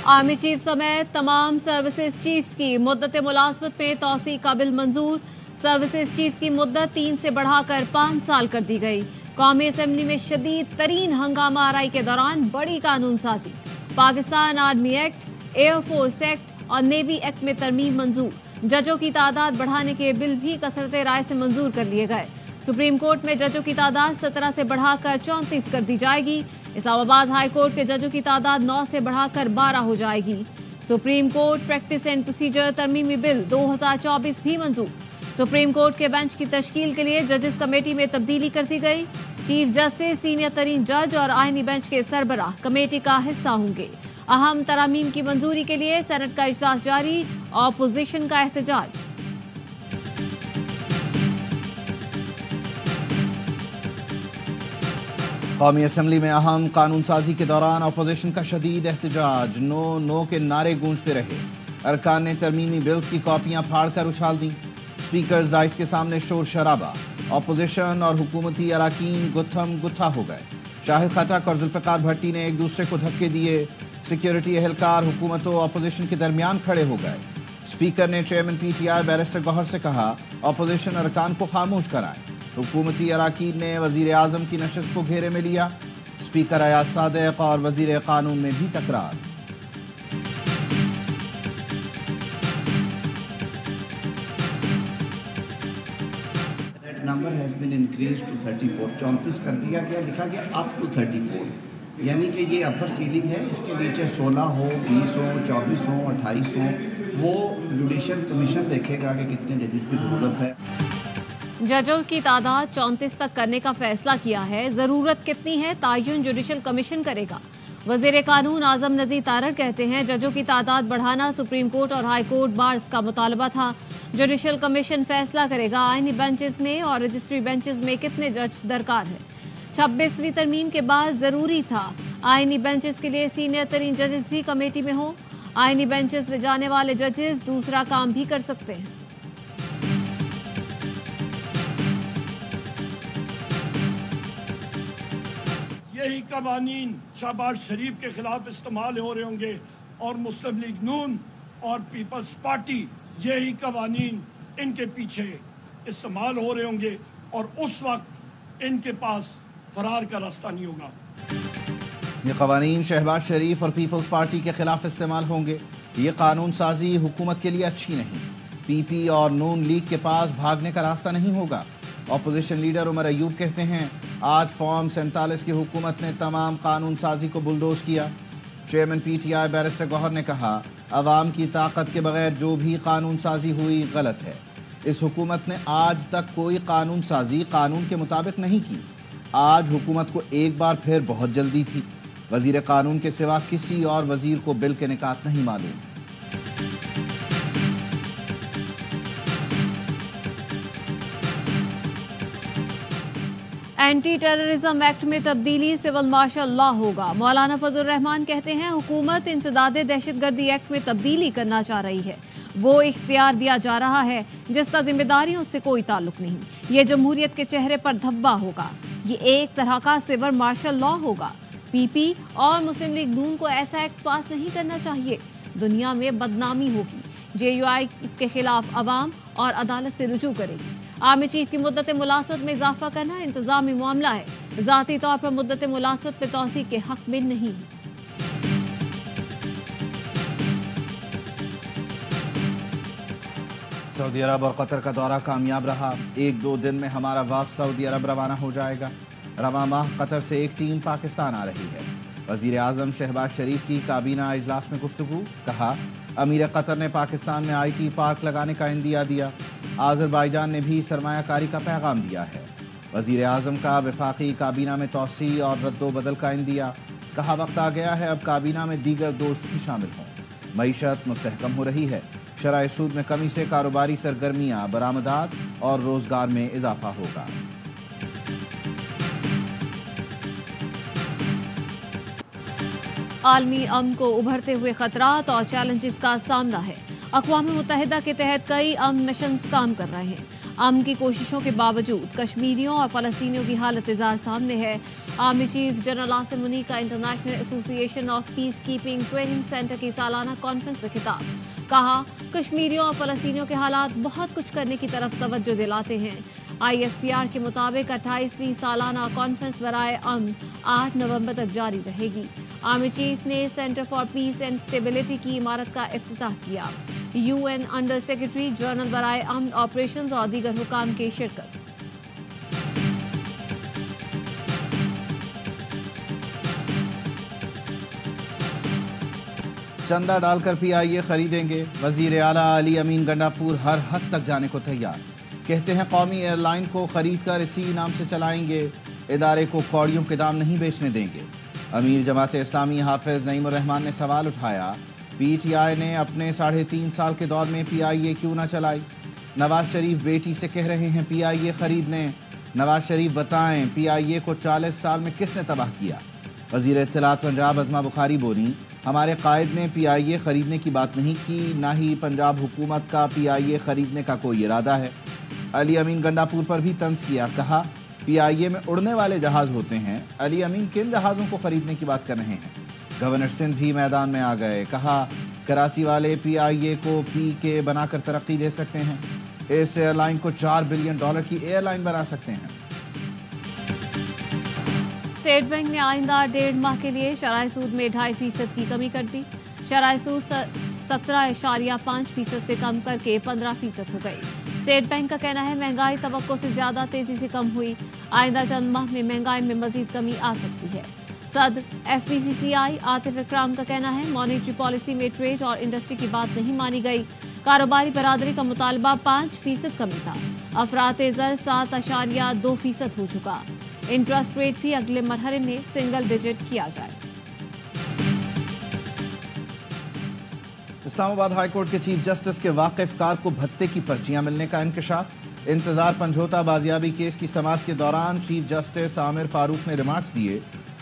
Army chief समेत तमाम services chiefs की मुद्दत मुलाजमत में तौसी का बिल मंजूर। सर्विसेज चीफ्स की मुद्दत 3 से बढ़ाकर 5 साल कर दी गई। कौमी असम्बली में शदीद तरीन हंगामा आराई के दौरान बड़ी कानून साजी। Pakistan army act, air force act और नेवी एक्ट में तरमीम मंजूर। जजों की तादाद बढ़ाने के बिल भी कसरत राय से मंजूर कर लिए गए। सुप्रीम कोर्ट में जजों की तादाद 17 से बढ़ाकर 34 कर दी जाएगी। इस्लामाबाद हाई कोर्ट के जजों की तादाद 9 से बढ़ाकर 12 हो जाएगी। Supreme court practice and procedure तरमीमी बिल 2024 भी मंजूर। सुप्रीम कोर्ट के बेंच की तश्कील के लिए जजेस कमेटी में तब्दीली कर दी गई। चीफ जस्टिस, सीनियर तरीन जज और आईनी बेंच के सरबराह कमेटी का हिस्सा होंगे। अहम तरामीम की मंजूरी के लिए सेनेट का इजलास जारी, ऑपोजिशन का एहतजाज। कौमी असम्बली में अहम कानून साजी के दौरान अपोजिशन का शदीद एहतजाज। नो नो के नारे गूंजते रहे। अरकान ने तरमीमी बिल्स की कॉपियां फाड़कर उछाल दी। स्पीकर्स डाइस के सामने शोर शराबा। अपोजिशन और हुकूमती अरकान गुत्थम गुत्था हो गए। शाहिद खटक और जुल्फिकार भट्टी ने एक दूसरे को धक्के दिए। सिक्योरिटी एहलकार हुकूमत और अपोजिशन के दरमियान खड़े हो गए। स्पीकर ने चेयरमैन पीटीआई बैरिस्टर गौहर से कहा, अपोजिशन अरकान को खामोश कराएं। हुकूमती अरकान ने वजीर आजम की नशस्त को घेरे में लिया। स्पीकर अयाज सादिक और वजीर कानून में भी तकरार। Number has been increase to 34, 34 कर दिया गया, लिखा गया अप टू 34, यानी कि ये अपर सीलिंग है। इसके नीचे 16 हो, 20 हो, 24 हो, 28 हो, वो जुडिशल कमीशन देखेगा कि कितने जजेस की ज़रूरत है। जजों की तादाद 34 तक करने का फैसला किया है। जरूरत कितनी है तायुन जुडिशल कमीशन करेगा। वजीर कानून आजम नजीर तारड़ कहते हैं, जजों की तादाद बढ़ाना सुप्रीम कोर्ट और हाई कोर्ट बार्स का मुतालबा था। जुडिशल कमीशन फैसला करेगा आईनी बेंचेस में और रजिस्ट्री बेंचेस में कितने जज दरकार है। 26वीं तरमीम के बाद जरूरी था आईनी बेंचेस के लिए सीनियर तरीन जजेस भी कमेटी में हो। आईनी बेंचेस में जाने वाले जजेस दूसरा काम भी कर सकते हैं। यही कवानीन शहबाज शरीफ के खिलाफ इस्तेमाल हो रहे होंगे और मुस्लिम लीग नून और पीपल्स पार्टी, यही कवानीन इनके पीछे इस्तेमाल हो रहे होंगे और उस वक्त इनके पास फरार का रास्ता नहीं होगा। ये कवानीन शहबाज शरीफ और पीपल्स पार्टी के खिलाफ इस्तेमाल होंगे। ये कानून साजी हुकूमत के लिए अच्छी नहीं। पीपी और नून लीग के पास भागने का रास्ता नहीं होगा। अपोजिशन लीडर उमर अयूब कहते हैं, आज फॉर्म 47 की हुकूमत ने तमाम कानून साजी को बुलडोज किया। चेयरमैन पीटीआई बैरिस्टर गौहर ने कहा, अवाम की ताकत के बगैर जो भी कानून साजी हुई गलत है। इस हुकूमत ने आज तक कोई कानून साजी कानून के मुताबिक नहीं की। आज हुकूमत को एक बार फिर बहुत जल्दी थी। वजीर कानून के सिवा किसी और वजीर को बिल के निकात नहीं मालूम। एंटी टेररिज्म एक्ट में तब्दीली, सिविल मार्शल लॉ होगा। मौलाना फजल रहमान कहते हैं, हुकूमत इंसदादे दहशतगर्दी एक्ट में तब्दीली करना चाह रही है। वो इख्तियार दिया जा रहा है जिसका जिम्मेदारियों से कोई ताल्लुक नहीं। ये जमहूरियत के चेहरे पर धब्बा होगा। ये एक तरह का सिविल मार्शल लॉ होगा। पीपी और मुस्लिम लीग नून को ऐसा एक्ट पास नहीं करना चाहिए। दुनिया में बदनामी होगी। जेयूआई इसके खिलाफ अवाम और अदालत से रुजू करेगी। आर्मी चीफ की मुद्दत मुलाजमत में इजाफा करना इंतजामी मामला है। जाती तौर पर मुद्दत मुलाजमत में तौसीक के हक में नहीं। सऊदी अरब और कतर का दौरा कामयाब रहा। 1-2 दिन में हमारा वाफ्द सऊदी अरब रवाना हो जाएगा। रवा माह कतर से एक टीम पाकिस्तान आ रही है। वजीर आजम शहबाज शरीफ की काबीना इजलास में गुफ्तगू। कहा, अमीर कतर ने पाकिस्तान में IT पार्क लगाने का इंदिया दिया। आज़रबाईजान ने भी सरमायाकारी का पैगाम दिया है। वजीर आजम का वफाकी काबीना में तोसी और रद्दोबदल का इंदिया। कहा, वक्त आ गया है अब काबीना में दीगर दोस्त भी शामिल हों। मईशत मुस्तहकम हो रही है। शरह सूद में कमी से कारोबारी सरगर्मियाँ, बरामदात और रोजगार में इजाफा होगा। आलमी अमन को उभरते हुए खतरात और चैलेंजेस का सामना है। अक़वाम मुत्तहिदा के तहत कई अमन मिशंस काम कर रहे हैं। अमन की कोशिशों के बावजूद कश्मीरियों और फ़लस्तीनियों की हालत इज़ार सामने है। Army chief general Asim Munir का international association of peacekeeping training centre की सालाना कॉन्फ्रेंस से खिताब। कहा, कश्मीरियों और फलस्तीनियों के हालात बहुत कुछ करने की तरफ तवज्जो दिलाते हैं। ISPR के मुताबिक 28वीं सालाना कॉन्फ्रेंस बराए अमन 8 नवंबर तक जारी रहेगी। आर्मी चीफ ने centre for piece and stability की इमारत का इफ्तिताह किया। UN अंडर सेक्रेटरी जनरल बराए अमन ऑपरेशंस और दीगर हुकाम की शिरकत। चंदा डालकर PIA खरीदेंगे। वजीर आला अली अमीन गंडापुर हर हद तक जाने को तैयार। कहते हैं कौमी एयरलाइन को खरीद कर इसी नाम से चलाएंगे, इदारे को कौड़ियों के दाम नहीं बेचने देंगे। अमीर जमात इस्लामी हाफिज नईमुर रहमान ने सवाल उठाया, PTI ने अपने 3.5 साल के दौर में PIA क्यों ना चलाई। नवाज शरीफ बेटी से कह रहे हैं PIA खरीदने। नवाज शरीफ बताएं PIA को 40 साल में किसने तबाह किया। वजीर इत्तलात पंजाब अज़मा बुखारी बोली, हमारे कायद ने PIA खरीदने की बात नहीं की, ना ही पंजाब हुकूमत का PIA खरीदने का कोई इरादा है। अली अमीन गंडापुर पर भी तंज किया। कहा, PIA में उड़ने वाले जहाज होते हैं, अली अमीन किन जहाज़ों को खरीदने की बात कर रहे हैं। गवर्नर सिंध भी मैदान में आ गए। कहा, कराची वाले PIA को PK बनाकर तरक्की दे सकते हैं। इस एयरलाइन को $4 बिलियन की एयरलाइन बना सकते हैं। स्टेट बैंक ने आइंदा 1.5 माह के लिए शरह सूद में 2.5% की कमी कर दी। शरह सूद 17.5% से कम करके 15% हो गई। स्टेट बैंक का कहना है महंगाई तवक्को से ज्यादा तेजी से कम हुई। आइंदा चंद माह में महंगाई में मजीद कमी आ सकती है। सदर FPCCI आतिफ इकराम का कहना है मॉनेटरी पॉलिसी में ट्रेड और इंडस्ट्री की बात नहीं मानी गई। कारोबारी बरादरी का मुतालबा 5% कमी था। अफराते ज़र 7.2% हो चुका। इंटरेस्ट रेट भी अगले मरहले में सिंगल डिजिट किया जाए। इस्लामाबाद हाई कोर्ट के चीफ जस्टिस के वाकिफ कार को भत्ते की पर्चियां मिलने का इंकशाफ। इंतजार पंजोता बाजियाबी केस की समाअत के दौरान चीफ जस्टिस आमिर फारूक ने रिमार्क्स दिए,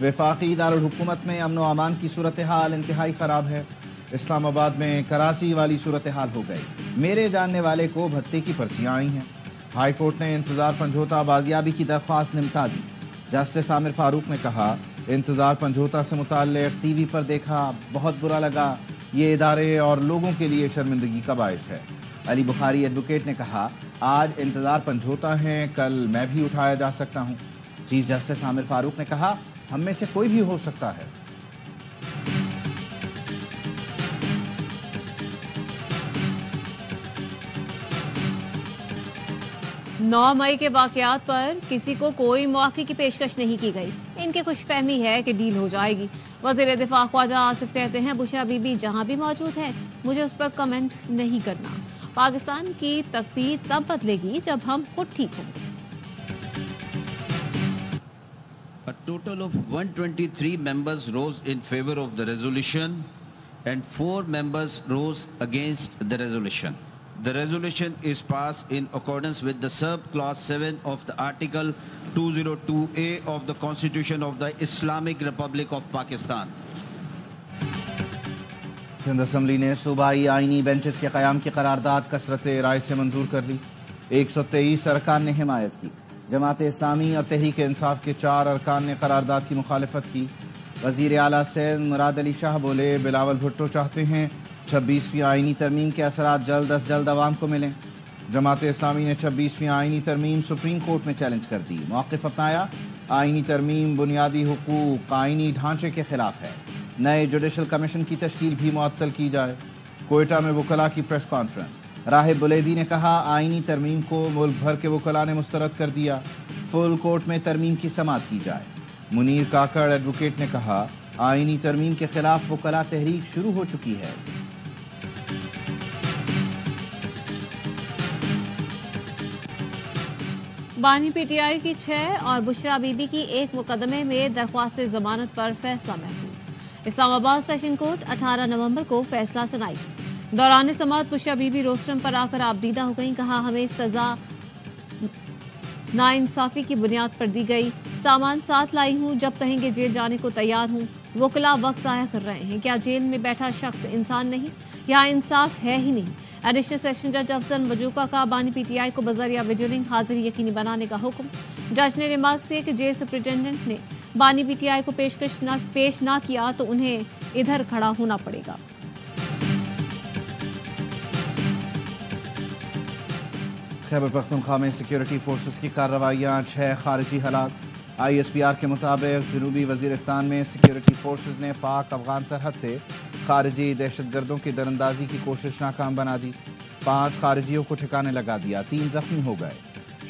वफाकी दारुल हुकूमत में अमन व अमान की सूरत हाल इंतहाई खराब है। इस्लामाबाद में कराची वाली सूरत हाल हो गई। मेरे जानने वाले को भत्ते की पर्चियां आई हैं। हाई कोर्ट ने इंतजार पंजोता बाजियाबी की दरख्वास्त निमटा दी। जस्टिस आमिर फारूक ने कहा, इंतजार पंजोता से मुताल्लिक TV पर देखा, बहुत बुरा लगा। ये इदारे और लोगों के लिए शर्मिंदगी का बायस है। अली बुखारी एडवोकेट ने कहा, आज इंतजार पंजोता हैं, कल मैं भी उठाया जा सकता हूँ। चीफ जस्टिस आमिर फारूक ने कहा, हम में से कोई भी हो सकता है। 9 मई के वाकयात पर किसी को कोई मुआफ़ी की पेशकश नहीं की गई। इनकी खुशफहमी है कि डील हो जाएगी। वज़ीर दिफा ख्वाजा आसिफ कहते हैं बुशरा बीबी जहां भी मौजूद है, मुझे उस पर कमेंट नहीं करना। पाकिस्तान की तकदीर तब बदलेगी जब हम खुद ठीक होंगे। A total of 123 members rose in favor of the resolution and 4 members rose against the resolution. The resolution is passed in accordance with the sub-clause 7 of the Article 202A of the Constitution of the Islamic Republic of Pakistan. Sindh assembly ने सूबाई आइनी benches के क़याम की करारदाद कसरत राय से मंजूर कर ली। 123 अरकान ने हिमायत की। जमात इस्लामी और तहरीक इंसाफ के 4 अरकान ने करारदाद की मुखालफत की। वज़ीर आला सिंध मुराद अली शाह बोले, बिलावल भुट्टो चाहते हैं 26वीं आइनी तरमीम के असरात जल्द अज जल्द आवाम को मिलें। जमात इस्लामी ने 26वीं आइनी तरमीम सुप्रीम कोर्ट में चैलेंज कर दी। मौक़िफ़ अपनाया, आइनी तरमीम बुनियादी हुकूक आइनी ढांचे के खिलाफ है। नए जुडिशल कमीशन की तश्कील भी मुअत्तल की जाए। कोयटा में वकला की प्रेस कॉन्फ्रेंस। राहिब बुलेदी ने कहा, आइनी तरमीम को मुल्क भर के वकला ने मुस्तरद कर दिया। फुल कोर्ट में तरमीम की समाअत की जाए। मुनीर काकड़ एडवोकेट ने कहा, आइनी तरमीम के खिलाफ वकला तहरीक शुरू हो चुकी है। बानी PTI की 6 और बुशरा बीबी की 1 मुकदमे में दरख्वास्त जमानत पर फैसला महफूज। इस्लामाबाद सेशन कोर्ट 18 नवंबर को फैसला सुनाएगी। दौरान समाअत बुशरा बीबी रोस्टम पर आकर आपदीदा हो गई। कहा, हमें सजा नाइंसाफी की बुनियाद पर दी गई। सामान साथ लाई हूँ, जब कहेंगे जेल जाने को तैयार हूँ। वकला वक्त ज़ाया कर रहे हैं। क्या जेल में बैठा शख्स इंसान नहीं? यहाँ इंसाफ है ही नहीं। एडिशनल सेशन जज अफजल मजूका का बानी PTI को बजरिया विजिलिंग हाजिरी यकीनी बनाने का हुक्म। जज ने रिमार्क किया कि जेल सुप्रिंटेंडेंट ने بانی پی ٹی آئی کو پیش نہ کیا تو انہیں ادھر کھڑا ہونا پڑے گا۔ خیبر پختونخوا میں سیکیورٹی فورسز کی کارروائیاں، 6 خارجی ہلاک۔ آئی ایس پی آر کے مطابق جنوبی وزیرستان میں سیکیورٹی فورسز نے پاک افغان سرحد سے خارجی دہشت گردوں کی درندازی کی کوشش ناکام بنا دی۔ 5 خارجیوں کو ٹھکانے لگا دیا، 3 زخمی ہو گئے۔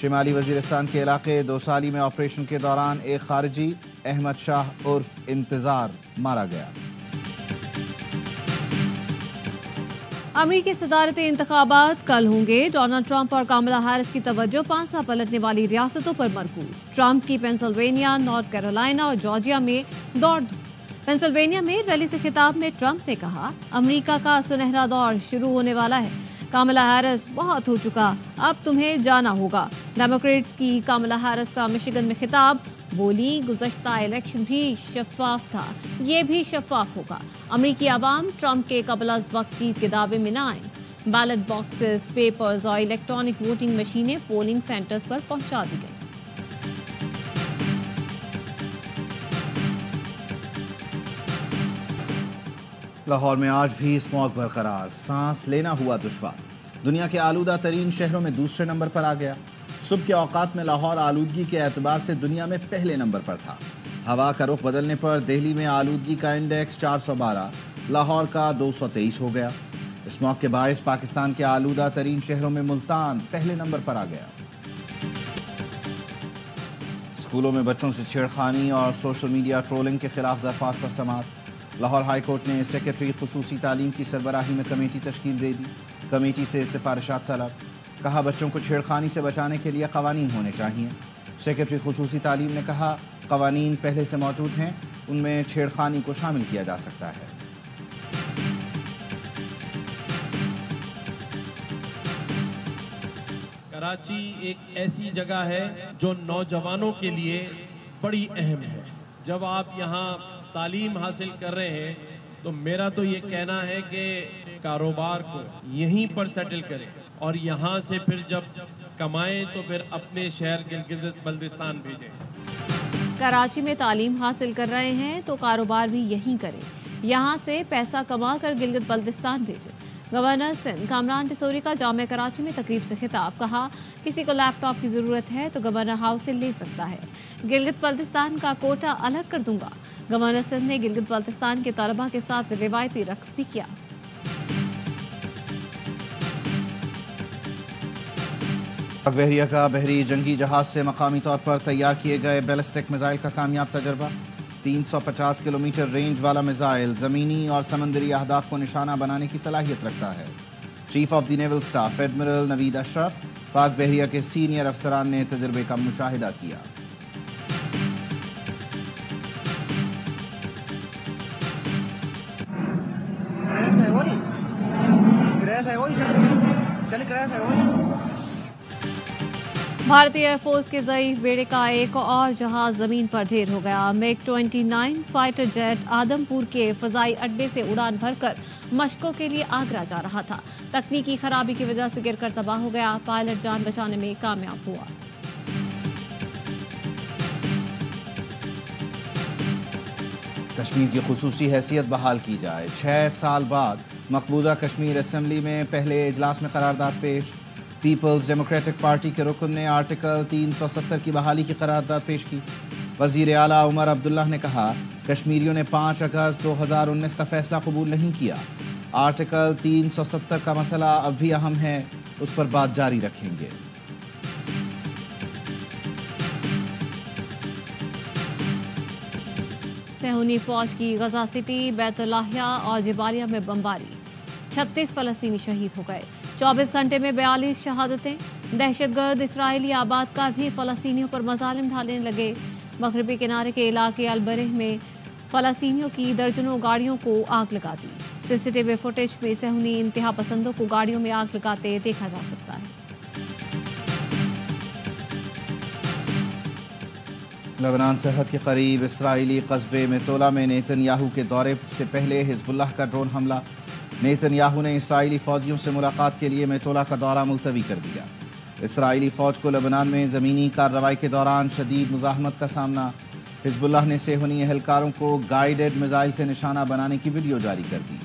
شمالی وزیرستان کے علاقے دوسالی میں آپریشن کے دوران ایک خارجی احمد شاہ عرف انتظار مارا گیا۔ امریکی صدارتی انتخابات کل ہوں گے۔ ڈونلڈ ٹرمپ اور کاملا ہیرس کی توجہ 5 سال پلٹنے والی ریاستوں پر مرکوز۔ ٹرمپ کی پینسلوینیا، نارتھ کیرولینا اور جارجیا میں دوڑ دھوپ۔ پینسلوینیا میں ریلی سے خطاب میں ٹرمپ نے کہا، امریکہ کا سنہرا دور شروع ہونے والا ہے۔ کاملا ہیرس، بہت ہو چکا، اب تمہیں جانا ہوگا۔ ڈیموکریٹس کی کاملا ہیرس کا مشیگن میں خطاب، بولی گزشتہ الیکشن بھی شفاف تھا، یہ بھی شفاف ہوگا۔ امریکی عوام ٹرمپ کے قبل از وقت جیت کے دعوے میں نہ آئیں۔ بیلٹ باکسز، پیپرز اور الیکٹرانک ووٹنگ مشینیں پولنگ سینٹرز پر پہنچا دی گئیں۔ لاہور میں آج بھی اسموگ برقرار، سانس لینا ہوا دشوار۔ دنیا کے آلودہ ترین شہروں میں دوسرے نمبر پر آ گیا۔ صبح کے اوقات میں لاہور آلودگی کے اعتبار سے دنیا میں پہلے نمبر پر تھا۔ ہوا کا رخ بدلنے پر دہلی میں آلودگی کا انڈیکس 412، لاہور کا 223 ہو گیا۔ اسموگ کے باعث پاکستان کے آلودہ ترین شہروں میں ملتان پہلے نمبر پر آ گیا۔ اسکولوں میں بچوں سے چھیڑخانی اور سوشل میڈیا ٹرولنگ کے خلاف درخواست پر سماعت۔ لاہور ہائی کورٹ نے سیکرٹری خصوصی تعلیم کی سربراہی میں کمیٹی تشکیل دے دی۔ کمیٹی سے سفارشات طلب، کہا بچوں کو چھیڑخانی سے بچانے کے لیے قوانین ہونے چاہیے۔ سیکرٹری خصوصی تعلیم نے کہا، قوانین پہلے سے موجود ہیں، ان میں چھیڑخانی کو شامل کیا جا سکتا ہے۔ کراچی ایک ایسی جگہ ہے جو نوجوانوں کے لیے بڑی اہم ہے۔ جب آپ یہاں تعلیم حاصل کر رہے ہیں تو میرا تو یہ کہنا ہے کہ کاروبار کو یہیں پر سیٹل کریں اور یہاں سے پھر جب کمائیں تو پھر اپنے شہر گلگت بلتستان بھیجیں۔ کراچی میں تعلیم حاصل کر رہے ہیں تو کاروبار بھی یہیں کریں، یہاں سے پیسہ کما کر گلگت بلتستان بھیجیں۔ گورنر سندھ کامران ٹیسوری کا جامعہ کراچی میں تقریب سے خطاب، کہا کسی کو لیپ ٹاپ کی ضرورت ہے تو گورنر ہاؤس سے لے سکتا ہے، گلگت بلتستان کا کوٹا الگ کر دوں گا۔ گورنر سندھ نے گلگت بلتستان کے طلبہ کے ساتھ روایتی رقص بھی کیا۔ پاک بحریہ کا بحری جنگی جہاز سے مقامی طور پر تیار کیے گئے بیلسٹک میزائل کا کامیاب تجربہ۔ 350 کلومیٹر رینج والا میزائل زمینی اور سمندری اہداف کو نشانہ بنانے کی صلاحیت رکھتا ہے۔ Chief of the naval staff admiral Naveed Ashraf, پاک بحریہ کے سینئر افسران نے تجربے کا مشاہدہ کیا۔ بھارتی ایئر فورس کے ضعیف بیڑے کا ایک اور جہاز زمین پر ڈھیر ہو گیا۔ میک 29 فائٹر جیٹ آدم پور کے فضائی اڈے سے اڑان بھر کر مشقوں کے لیے آگرہ جا رہا تھا۔ تکنیکی خرابی کی وجہ سے گر کر تباہ ہو گیا، پائلٹ جان بچانے میں کامیاب ہوا۔ کشمیر کی خصوصی حیثیت بحال کی جائے۔ 6 سال بعد مقبوضہ کشمیر اسمبلی میں پہلے اجلاس میں قرارداد پیش۔ پیپلز ڈیموکریٹک پارٹی کے رکن نے آرٹیکل 370 کی بحالی کی قرارداد پیش کی۔ وزیر اعلیٰ عمر عبداللہ نے کہا، کشمیریوں نے 5 اگست 2019 کا فیصلہ قبول نہیں کیا۔ آرٹیکل 370 کا مسئلہ اب بھی اہم ہے، اس پر بات جاری رکھیں گے۔ صہیونی فوج کی غزہ سٹی، بیت لاہیا اور جبالیہ میں بمباری، 36 فلسطینی شہید ہو گئے۔ 24 گھنٹے میں 42 شہادتیں۔ دہشت گرد اسرائیلی آباد کار بھی فلسطینیوں پر مظالم ڈھالنے لگے۔ مغربی کنارے کے علاقے البرح میں فلسطینیوں کی درجنوں گاڑیوں کو آگ لگا دی۔ سی سی ٹی وی فوٹیج میں صہیونی انتہا پسندوں کو گاڑیوں میں آگ لگاتے دیکھا جا سکتا ہے۔ لبنان سرحد کے قریب اسرائیلی قصبے میتولا میں نیتن یاہو کے دورے سے پہلے حزب اللہ کا ڈرون حملہ۔ نیتن یاہو نے اسرائیلی فوجیوں سے ملاقات کے لیے میتولا کا دورہ ملتوی کر دیا۔ اسرائیلی فوج کو لبنان میں زمینی کارروائی کے دوران شدید مزاحمت کا سامنا۔ حزب اللہ نے صہیونی اہلکاروں کو گائیڈڈ میزائل سے نشانہ بنانے کی ویڈیو جاری کر دی۔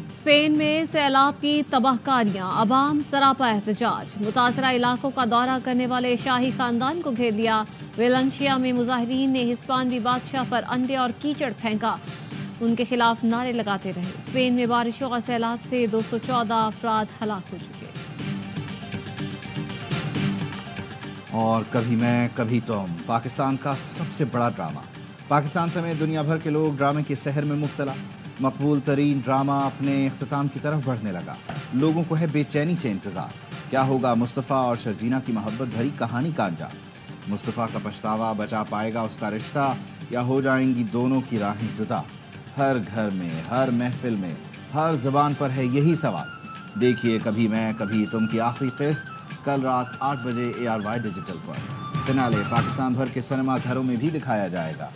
اسپین میں سیلاب کی تباہ کاریاں، عوام سراپا احتجاج، متاثرہ علاقوں کا دورہ کرنے والے شاہی خاندان کو گھیر لیا۔ ویلنسیا میں مظاہرین نے ہسپانوی بادشاہ پر انڈے اور کیچڑ پھینکا، ان کے خلاف نعرے لگاتے رہے۔ اسپین میں بارشوں اور سیلاب سے 214 افراد ہلاک ہو چکے۔ اور کبھی میں کبھی تم، پاکستان کا سب سے بڑا ڈرامہ۔ پاکستان سمیت دنیا بھر کے لوگ ڈرامے کی سحر میں مبتلا۔ مقبول ترین ڈرامہ اپنے اختتام کی طرف بڑھنے لگا۔ لوگوں کو ہے بے چینی سے انتظار، کیا ہوگا مصطفیٰ اور شرجینہ کی محبت بھری کہانی کا انجام؟ مصطفیٰ کا پچھتاوا بچا پائے گا اس کا رشتہ، یا ہو جائیں گی دونوں کی راہیں جدا؟ ہر گھر میں، ہر محفل میں، ہر زبان پر ہے یہی سوال۔ دیکھیے کبھی میں کبھی تم کی آخری قسط کل رات 8 بجے ARY ڈیجیٹل پر۔ فنالے پاکستان بھر کے سنیما گھروں میں بھی دکھایا جائے گا۔